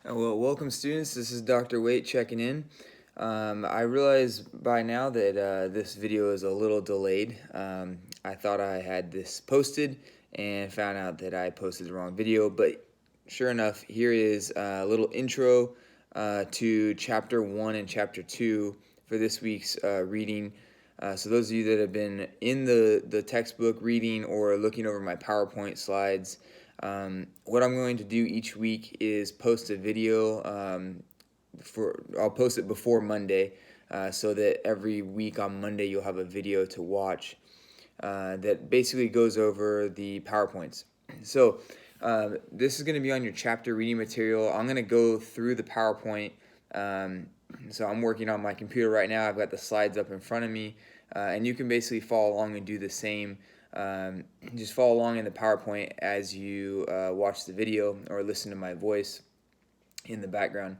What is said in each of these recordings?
Well, welcome students. This is Dr. Waite checking in. I realize by now that this video is a little delayed. I thought I had this posted and found out that I posted the wrong video, but sure enough, here is a little intro to Chapter 1 and Chapter 2 for this week's reading. So those of you that have been in the textbook reading or looking over my PowerPoint slides, what I'm going to do each week is post a video. I'll post it before Monday, so that every week on Monday you'll have a video to watch that basically goes over the PowerPoints. So this is going to be on your chapter reading material. I'm going to go through the PowerPoint. So I'm working on my computer right now. I've got the slides up in front of me, and you can basically follow along and do the same. Just follow along in the PowerPoint as you watch the video or listen to my voice in the background.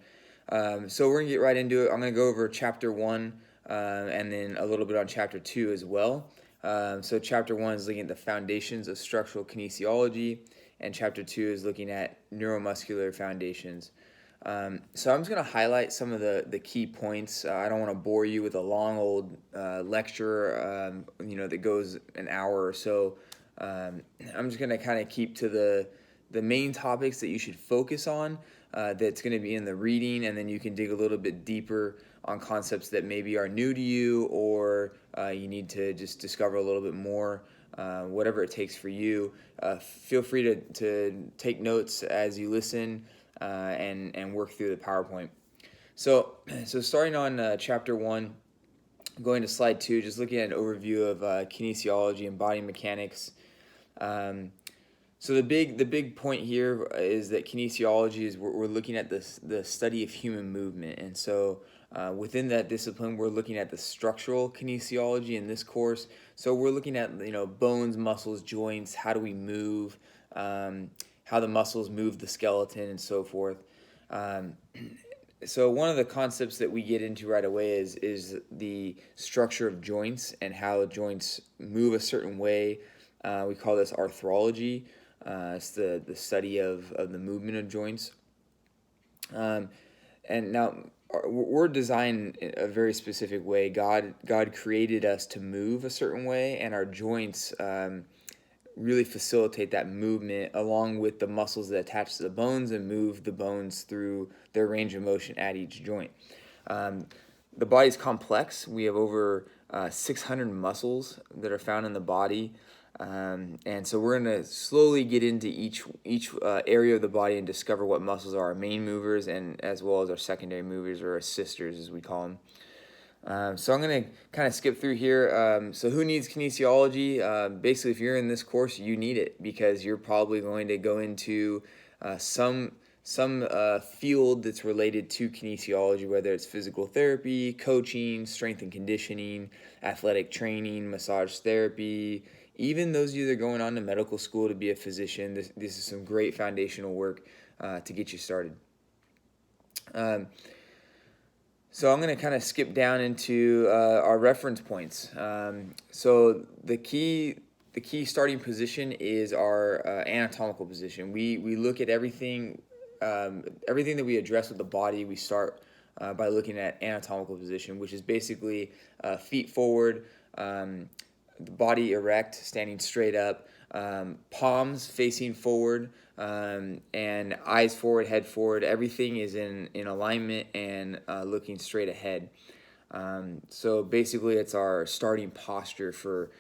So we're going to get right into it. I'm going to go over Chapter 1 and then a little bit on Chapter 2 as well. So Chapter 1 is looking at the foundations of structural kinesiology, and Chapter 2 is looking at neuromuscular foundations. So I'm just going to highlight some of the key points. I don't want to bore you with a long old lecture, that goes an hour or so. I'm just going to kind of keep to the main topics that you should focus on. That's going to be in the reading, and then you can dig a little bit deeper on concepts that maybe are new to you, or you need to just discover a little bit more. Whatever it takes for you. Feel free to take notes as you listen and work through the PowerPoint. So starting on Chapter 1, going to Slide 2, just looking at an overview of kinesiology and body mechanics. So the big point here is that kinesiology is we're looking at the study of human movement, and so within that discipline we're looking at the structural kinesiology in this course. So we're looking at bones, muscles, joints, how do we move, how the muscles move the skeleton, and so forth. So one of the concepts that we get into right away is the structure of joints and how joints move a certain way. We call this arthrology. It's the study of the movement of joints. And now we're designed in a very specific way. God created us to move a certain way, and our joints really facilitate that movement along with the muscles that attach to the bones and move the bones through their range of motion at each joint. The body's complex. We have over 600 muscles that are found in the body. And so we're going to slowly get into each area of the body and discover what muscles are our main movers, and as well as our secondary movers, or assisters as we call them. So I'm going to kind of skip through here. So who needs kinesiology? Basically, if you're in this course, you need it because you're probably going to go into some field that's related to kinesiology, whether it's physical therapy, coaching, strength and conditioning, athletic training, massage therapy. Even those of you that are going on to medical school to be a physician, this is some great foundational work to get you started. So I'm going to kind of skip down into our reference points. So the key starting position is our anatomical position. We look at everything that we address with the body. We start by looking at anatomical position, which is basically feet forward, the body erect, standing straight up, palms facing forward, and eyes forward, head forward. Everything is in alignment and looking straight ahead. So basically it's our starting posture for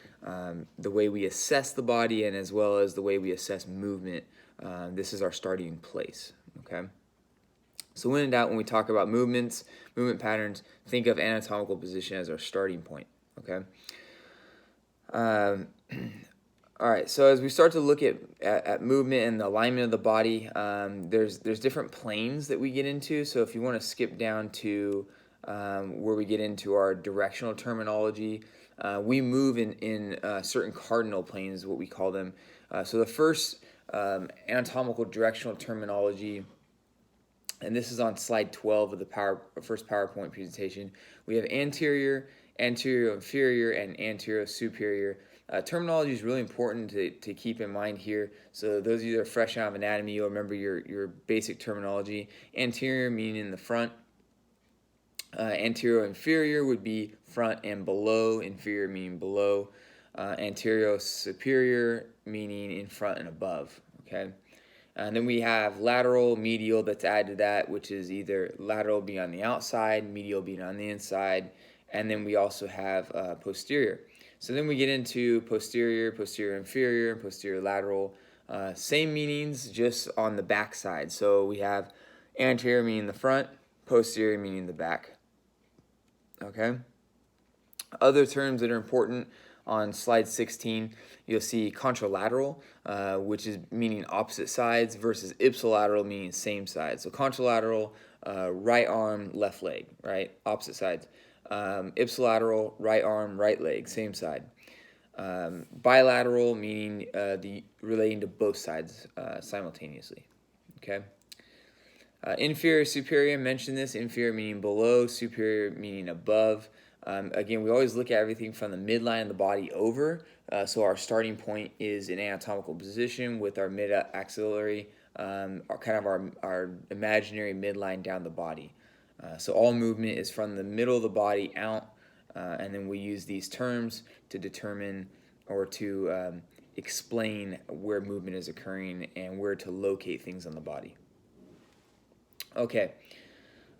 the way we assess the body, and as well as the way we assess movement. This is our starting place, okay? So when in doubt, when we talk about movement patterns, think of anatomical position as our starting point, okay? All right, so as we start to look at movement and the alignment of the body, there's different planes that we get into. So if you want to skip down to where we get into our directional terminology, we move in certain cardinal planes, what we call them. So the first anatomical directional terminology, and this is on slide 12 of the first PowerPoint presentation, we have anterior, anterior inferior, and anterior superior. Terminology is really important to keep in mind here. So those of you that are fresh out of anatomy, you'll remember your basic terminology. Anterior meaning in the front. Anterior inferior would be front and below. Inferior meaning below. Anterior superior meaning in front and above. Okay. And then we have lateral, medial that's added to that, which is either lateral being on the outside, medial being on the inside. And then we also have posterior. So then we get into posterior, posterior inferior, and posterior lateral. Same meanings, just on the back side. So we have anterior meaning the front, posterior meaning the back. Okay? Other terms that are important on slide 16, you'll see contralateral, which is meaning opposite sides, versus ipsilateral, meaning same side. So contralateral, right arm, left leg, right? Opposite sides. Ipsilateral, right arm, right leg, same side. Bilateral, meaning relating to both sides simultaneously. Okay. Inferior, superior, mention this. Inferior meaning below, superior meaning above. Again, we always look at everything from the midline of the body over. So our starting point is in anatomical position with our mid-axillary, our imaginary midline down the body. So all movement is from the middle of the body out, and then we use these terms to determine or to explain where movement is occurring and where to locate things on the body. Okay.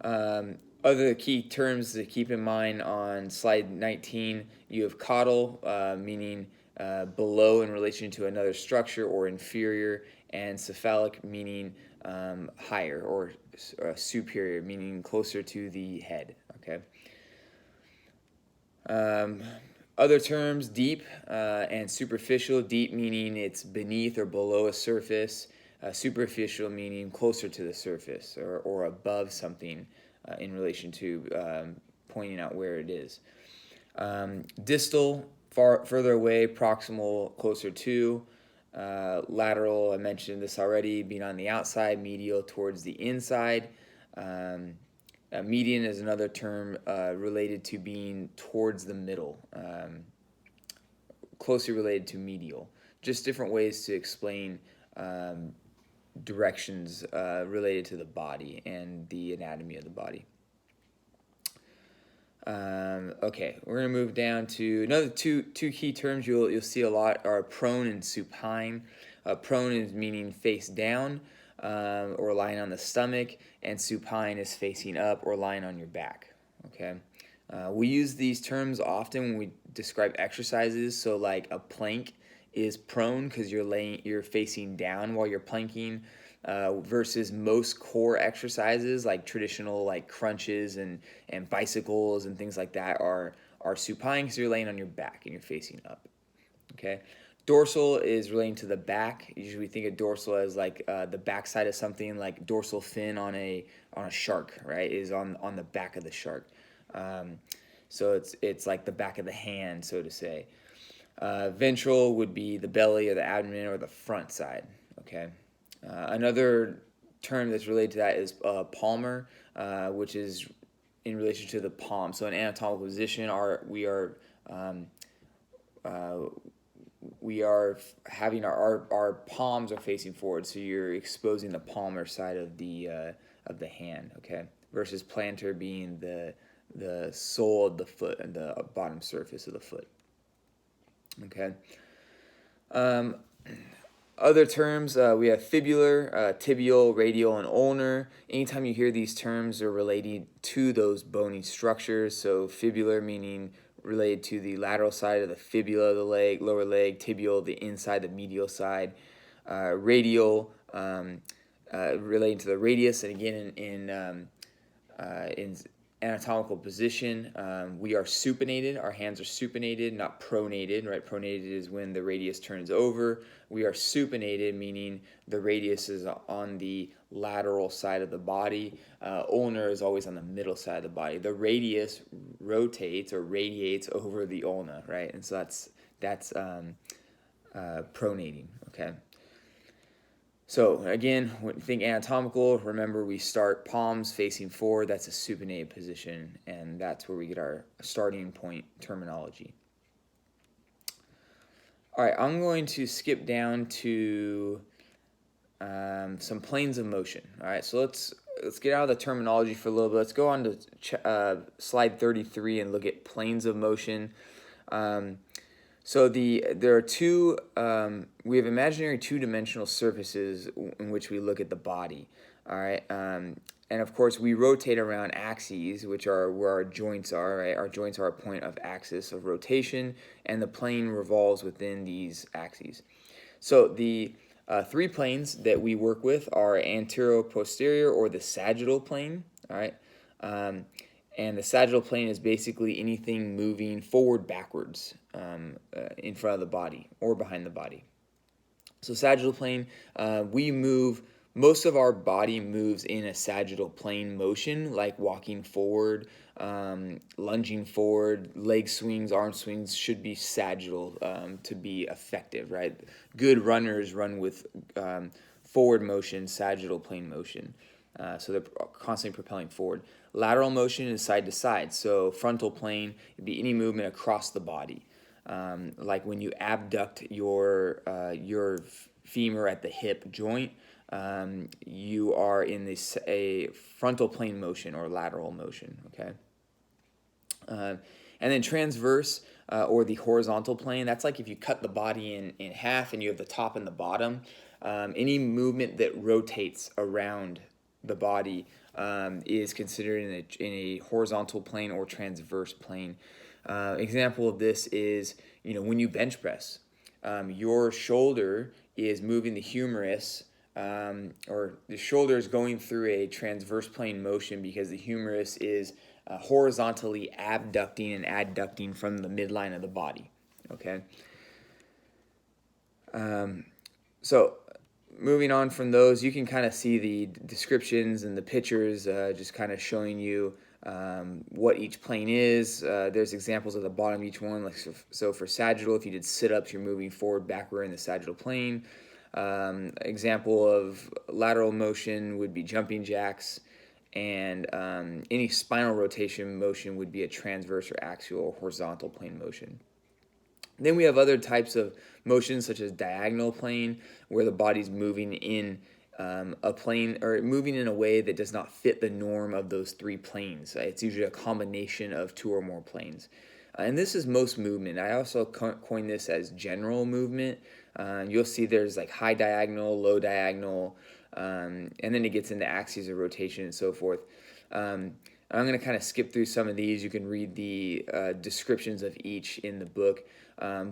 Other key terms to keep in mind on slide 19, you have caudal, meaning below in relation to another structure or inferior, and cephalic, meaning higher or superior, meaning closer to the head. Okay. Other terms, deep and superficial. Deep meaning it's beneath or below a surface. Superficial meaning closer to the surface or above something in relation to pointing out where it is. Distal, further away. Proximal, closer to. Lateral, I mentioned this already, being on the outside. Medial, towards the inside. Median is another term related to being towards the middle, closely related to medial. Just different ways to explain directions related to the body and the anatomy of the body. Okay, we're gonna move down to another two key terms you'll see a lot are prone and supine. Prone is meaning face down or lying on the stomach, and supine is facing up or lying on your back. Okay, we use these terms often when we describe exercises. So like a plank is prone because you're facing down while you're planking, versus most core exercises like traditional like crunches and bicycles and things like that are supine because you're laying on your back and you're facing up. Okay. Dorsal is relating to the back. Usually we think of dorsal as like the back side of something, like dorsal fin on a shark, right? Is on the back of the shark. So it's like the back of the hand, so to say. Ventral would be the belly or the abdomen or the front side. Okay. Another term that's related to that is palmar, which is in relation to the palm. So in anatomical position, we are having our palms are facing forward, so you're exposing the palmar side of the hand. Okay. Versus plantar being the sole of the foot and the bottom surface of the foot. Okay. Other terms, we have fibular, tibial, radial, and ulnar. Anytime you hear these terms, they're relating to those bony structures. So fibular meaning related to the lateral side of the fibula of the leg, lower leg. Tibial, the inside, the medial side. Radial, relating to the radius. And again, in anatomical position, we are supinated. Our hands are supinated, not pronated, right? Pronated is when the radius turns over. We are supinated, meaning the radius is on the lateral side of the body. Ulnar is always on the middle side of the body. The radius rotates or radiates over the ulna, right? And so that's pronating, okay? So again, when you think anatomical, remember we start palms facing forward. That's a supinated position, and that's where we get our starting point terminology. All right, I'm going to skip down to some planes of motion. All right, so let's get out of the terminology for a little bit. Let's go on to slide 33 and look at planes of motion. So there are two. We have imaginary two-dimensional surfaces in which we look at the body. All right, and of course we rotate around axes, which are where our joints are. Right, our joints are a point of axis of rotation, and the plane revolves within these axes. So the three planes that we work with are anterior-posterior, or the sagittal plane. All right. And the sagittal plane is basically anything moving forward, backwards, in front of the body or behind the body. So sagittal plane, we move, most of our body moves in a sagittal plane motion, like walking forward, lunging forward, leg swings, arm swings should be sagittal to be effective, right? Good runners run with forward motion, sagittal plane motion. So they're constantly propelling forward. Lateral motion is side to side. So frontal plane would be any movement across the body. Like when you abduct your femur at the hip joint, you are in a frontal plane motion or lateral motion. Okay. And then transverse, or the horizontal plane, that's like if you cut the body in half and you have the top and the bottom. Any movement that rotates around the body is considered in a horizontal plane or transverse plane. Example of this is, when you bench press, your shoulder is moving the humerus, or the shoulder is going through a transverse plane motion because the humerus is horizontally abducting and adducting from the midline of the body. Okay. So moving on from those, you can kind of see the descriptions and the pictures, just kind of showing you what each plane is. There's examples at the bottom of each one. Like so for sagittal, if you did sit-ups, you're moving forward, backward in the sagittal plane. Example of lateral motion would be jumping jacks, and any spinal rotation motion would be a transverse or axial or horizontal plane motion. Then we have other types of motions, such as diagonal plane, where the body's moving in a plane, or moving in a way that does not fit the norm of those three planes. It's usually a combination of two or more planes. And this is most movement. I also coin this as general movement. You'll see there's like high diagonal, low diagonal, and then it gets into axes of rotation and so forth. I'm going to kind of skip through some of these. You can read the descriptions of each in the book.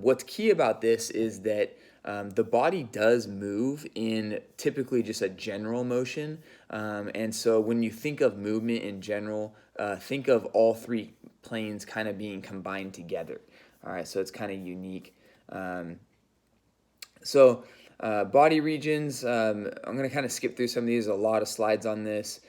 What's key about this is that the body does move in typically just a general motion. And so when you think of movement in general, think of all three planes kind of being combined together. All right, so it's kind of unique. Body regions, I'm going to kind of skip through some of these. A lot of slides on this.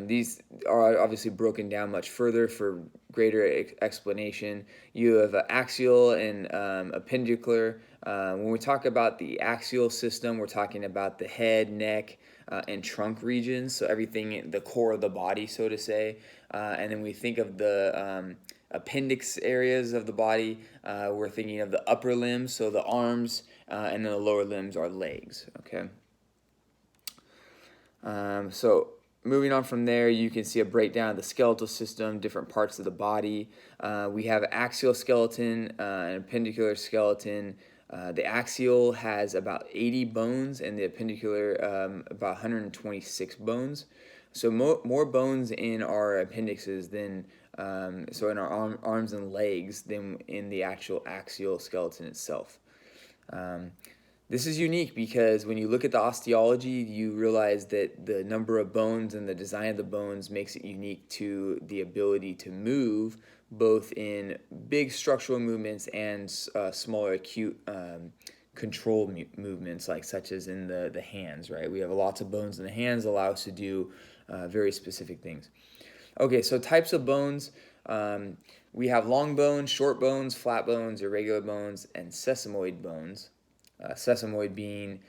These are obviously broken down much further for greater explanation. You have axial and appendicular. When we talk about the axial system, we're talking about the head, neck, and trunk regions, so everything, the core of the body, so to say. And then we think of the appendix areas of the body, we're thinking of the upper limbs, so the arms, and then the lower limbs are legs. Okay. So moving on from there, you can see a breakdown of the skeletal system, different parts of the body. We have axial skeleton, and appendicular skeleton. The axial has about 80 bones, and the appendicular about 126 bones. So more bones in our appendixes than, so in our arms and legs, than in the actual axial skeleton itself. This is unique because when you look at the osteology, you realize that the number of bones and the design of the bones makes it unique to the ability to move, both in big structural movements and smaller acute controlled movements, like such as in the hands, right? We have lots of bones in the hands that allow us to do very specific things. Okay, so types of bones. We have long bones, short bones, flat bones, irregular bones, and sesamoid bones. Sesamoid being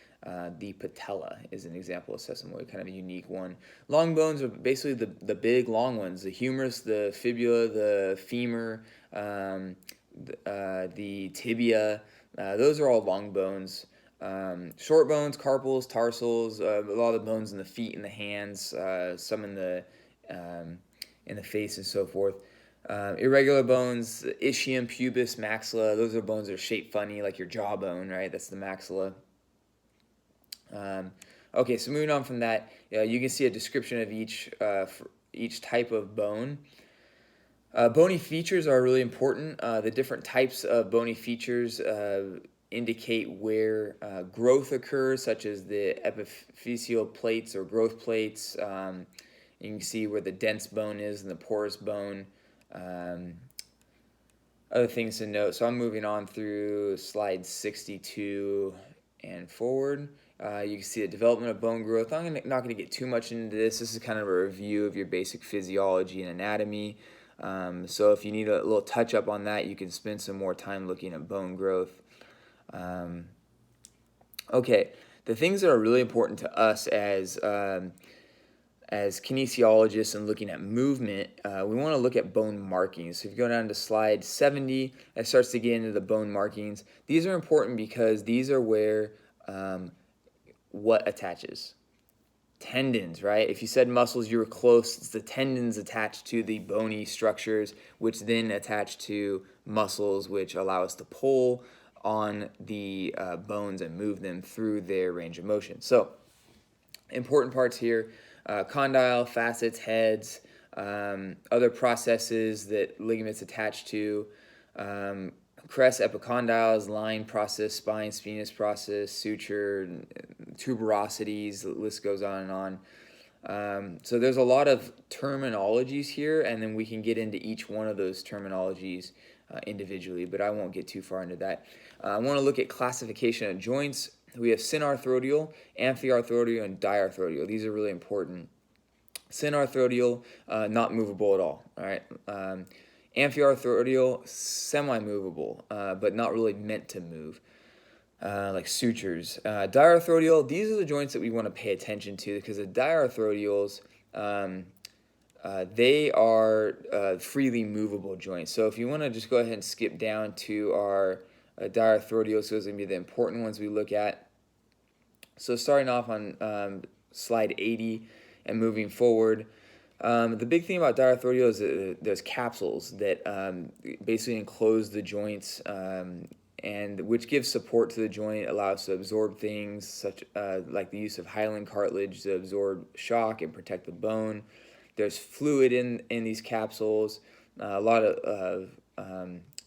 the patella is an example of sesamoid, kind of a unique one. Long bones are basically the big long ones, the humerus, the fibula, the femur, the tibia. Those are all long bones. Short bones, carpals, tarsals, a lot of the bones in the feet and the hands, some in the face and so forth. Irregular bones, ischium, pubis, maxilla, those are bones that are shaped funny, like your jawbone, right? That's the maxilla. Okay, so moving on from that, you can see a description of each type of bone. Bony features are really important. The different types of bony features indicate where growth occurs, such as the epiphyseal plates or growth plates. You can see where the dense bone is and the porous bone. Other things to note. So I'm moving on through slide 62 and forward. You can see the development of bone growth. I'm not going to get too much into this. This is kind of a review of your basic physiology and anatomy. So if you need a little touch up on that, you can spend some more time looking at bone growth. Okay, the things that are really important to us as kinesiologists and looking at movement, we want to look at bone markings. So if you go down to slide 70, it starts to get into the bone markings. These are important because these are where what attaches. Tendons, right? If you said muscles, you were close. It's the tendons attached to the bony structures, which then attach to muscles, which allow us to pull on the bones and move them through their range of motion. So, important parts here, condyle, facets, heads, other processes that ligaments attach to, crest, epicondyles, line process, spine, spinous process, suture, tuberosities, the list goes on and on. So there's a lot of terminologies here, and then we can get into each one of those terminologies individually, but I won't get too far into that. I want to look at classification of joints. We have synarthrodial, amphiarthrodial, and diarthrodial. These are really important. Synarthrodial, not movable at all. All right. Amphiarthrodial, semi-movable, but not really meant to move, like sutures. Diarthrodial, these are the joints that we want to pay attention to because the diarthrodials, they are freely movable joints. So if you want to just go ahead and skip down to our diarthrodials, those are going to be the important ones we look at. So starting off on slide 80 and moving forward, the big thing about diarthrodial is that there's capsules that basically enclose the joints, and which gives support to the joint, allows to absorb things such like the use of hyaline cartilage to absorb shock and protect the bone. There's fluid in these capsules, a lot of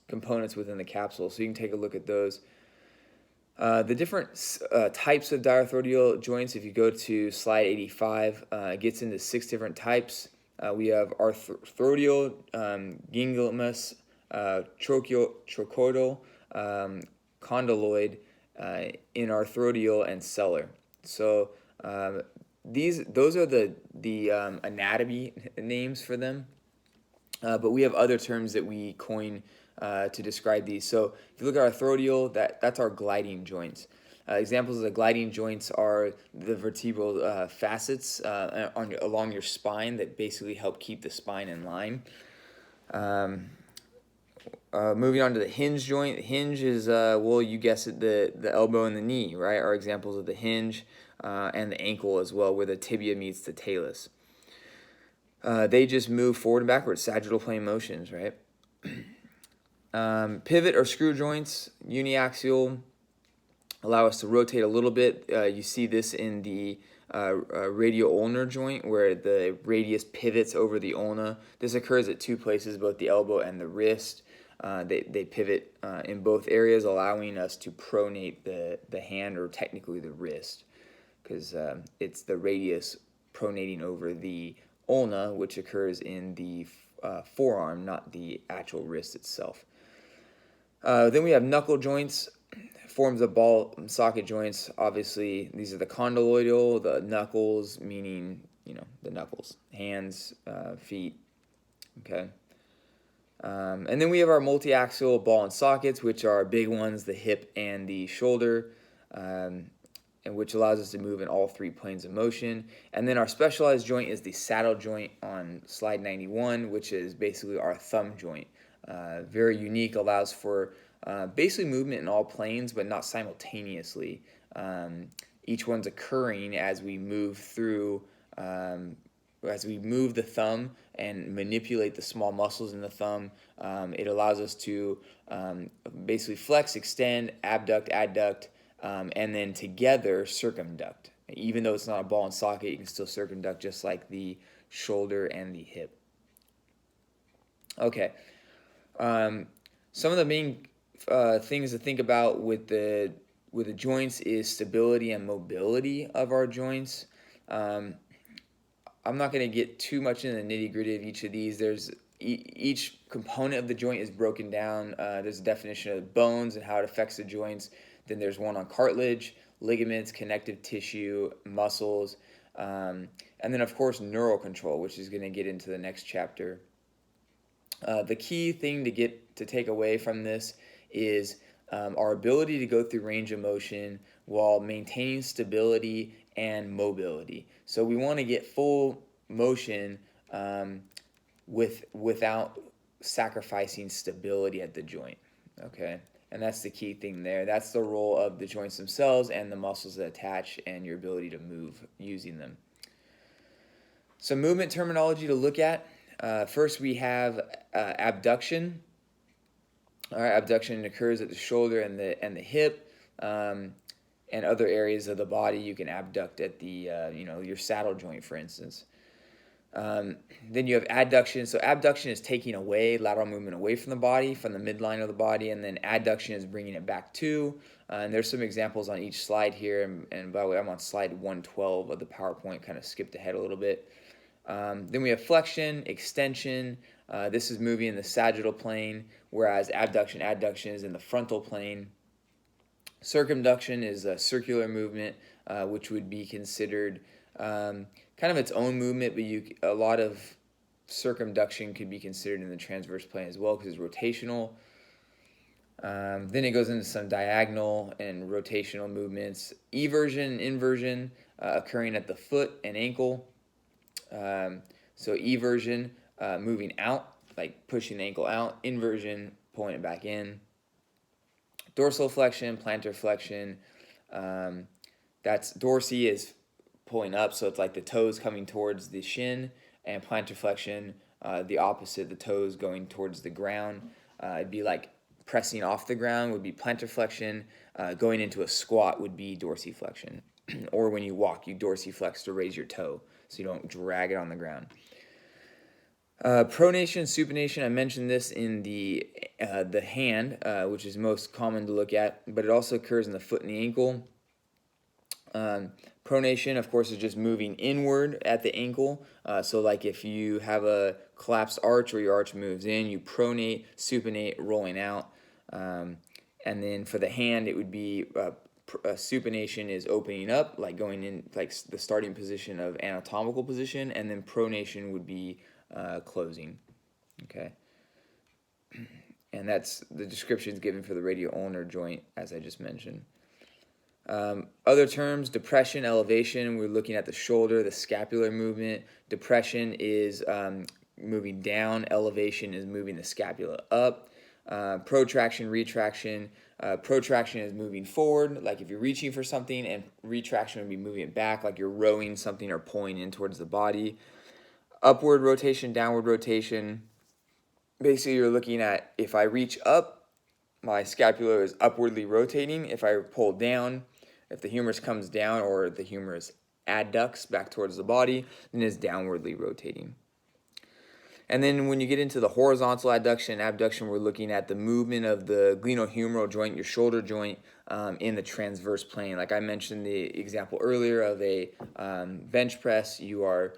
components within the capsule, so you can take a look at those. The different types of diarthrodial joints, if you go to slide 85, it gets into 6 different types. We have arthrodial, gingimus, trochoidal, condyloid, inarthrodial, and sellar. So those are the anatomy names for them. But we have other terms that we coin to describe these. So if you look at arthrodial, that's our gliding joints. Examples of the gliding joints are the vertebral facets along your spine that basically help keep the spine in line. Moving on to the hinge joint. The hinge is, well, you guess it, the elbow and the knee, right, are examples of the hinge, and the ankle as well, where the tibia meets the talus. They just move forward and backwards, sagittal plane motions, right? Pivot or screw joints, uniaxial, allow us to rotate a little bit. You see this in the radial-ulnar joint where the radius pivots over the ulna. This occurs at 2 places, both the elbow and the wrist. They pivot in both areas, allowing us to pronate the hand, or technically the wrist, because it's the radius pronating over the ulna, which occurs in the forearm, not the actual wrist itself. Then we have knuckle joints, forms of ball and socket joints. Obviously, these are the condyloidal, the knuckles, meaning, the knuckles, hands, feet, okay? And then we have our multi-axial ball and sockets, which are big ones, the hip and the shoulder, and which allows us to move in all 3 planes of motion. And then our specialized joint is the saddle joint on slide 91, which is basically our thumb joint. Very unique, allows for basically movement in all planes, but not simultaneously. Each one's occurring as we move through, as we move the thumb and manipulate the small muscles in the thumb. It allows us to basically flex, extend, abduct, adduct, and then together circumduct. Even though it's not a ball and socket, you can still circumduct just like the shoulder and the hip. Okay. Some of the main things to think about with the joints is stability and mobility of our joints. I'm not going to get too much into the nitty-gritty of each of these. There's each component of the joint is broken down. There's a definition of bones and how it affects the joints. Then there's one on cartilage, ligaments, connective tissue, muscles, and then of course neural control, which is going to get into the next chapter. The key thing to take away from this is our ability to go through range of motion while maintaining stability and mobility. So we want to get full motion without sacrificing stability at the joint. Okay, and that's the key thing there. That's the role of the joints themselves and the muscles that attach and your ability to move using them. Some movement terminology to look at. First, we have abduction. All right, abduction occurs at the shoulder and the hip, and other areas of the body. You can abduct at the your saddle joint, for instance. Then you have adduction. So abduction is taking away, lateral movement away from the body, from the midline of the body, and then adduction is bringing it back to. And there's some examples on each slide here. And by the way, I'm on slide 112 of the PowerPoint. Kind of skipped ahead a little bit. Then we have flexion, extension. This is moving in the sagittal plane, whereas adduction is in the frontal plane. Circumduction is a circular movement, which would be considered kind of its own movement, but a lot of circumduction could be considered in the transverse plane as well because it's rotational. Then it goes into some diagonal and rotational movements. Eversion and inversion occurring at the foot and ankle. So eversion, moving out, like pushing the ankle out. Inversion, pulling it back in. Dorsal flexion, plantar flexion. That's dorsi is pulling up, so it's like the toes coming towards the shin, and plantar flexion, the opposite, the toes going towards the ground. It'd be like pressing off the ground would be plantar flexion. Going into a squat would be dorsiflexion. Or when you walk, you dorsiflex to raise your toe so you don't drag it on the ground. Pronation, supination, I mentioned this in the hand, which is most common to look at, but it also occurs in the foot and the ankle. Pronation, of course, is just moving inward at the ankle. So like if you have a collapsed arch or your arch moves in, you pronate, supinate, rolling out. And then for the hand, it would be supination is opening up, like going in, like the starting position of anatomical position, and then pronation would be closing. Okay. And that's the descriptions given for the radial ulnar joint, as I just mentioned. Other terms, depression, elevation, we're looking at the shoulder, the scapular movement. Depression is moving down, elevation is moving the scapula up. Protraction, retraction. Protraction is moving forward, like if you're reaching for something, and retraction would be moving it back, like you're rowing something or pulling in towards the body. Upward rotation, downward rotation. Basically, you're looking at if I reach up, my scapula is upwardly rotating. If I pull down, if the humerus comes down or the humerus adducts back towards the body, then it's downwardly rotating. And then when you get into the horizontal adduction and abduction, we're looking at the movement of the glenohumeral joint, your shoulder joint, in the transverse plane. Like I mentioned the example earlier of a bench press, you are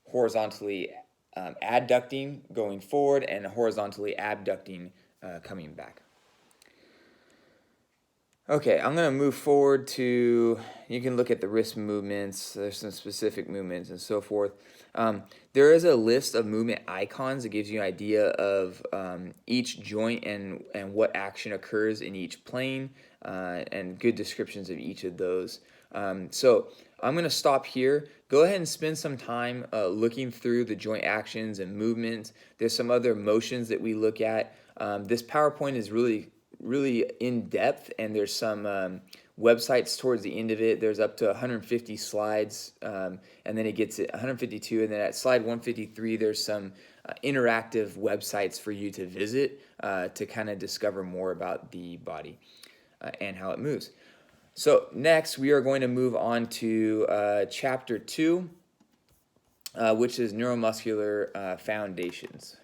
horizontally adducting going forward and horizontally abducting coming back. Okay, I'm going to move forward to, you can look at the wrist movements, there's some specific movements and so forth. There is a list of movement icons that gives you an idea of each joint and what action occurs in each plane, and good descriptions of each of those. So I'm going to stop here. Go ahead and spend some time looking through the joint actions and movements. There's some other motions that we look at. This PowerPoint is really really in depth, and there's some websites towards the end of it. There's up to 150 slides, and then it gets at 152, and then at slide 153, there's some interactive websites for you to visit to kind of discover more about the body and how it moves. So next, we are going to move on to chapter 2, which is neuromuscular foundations.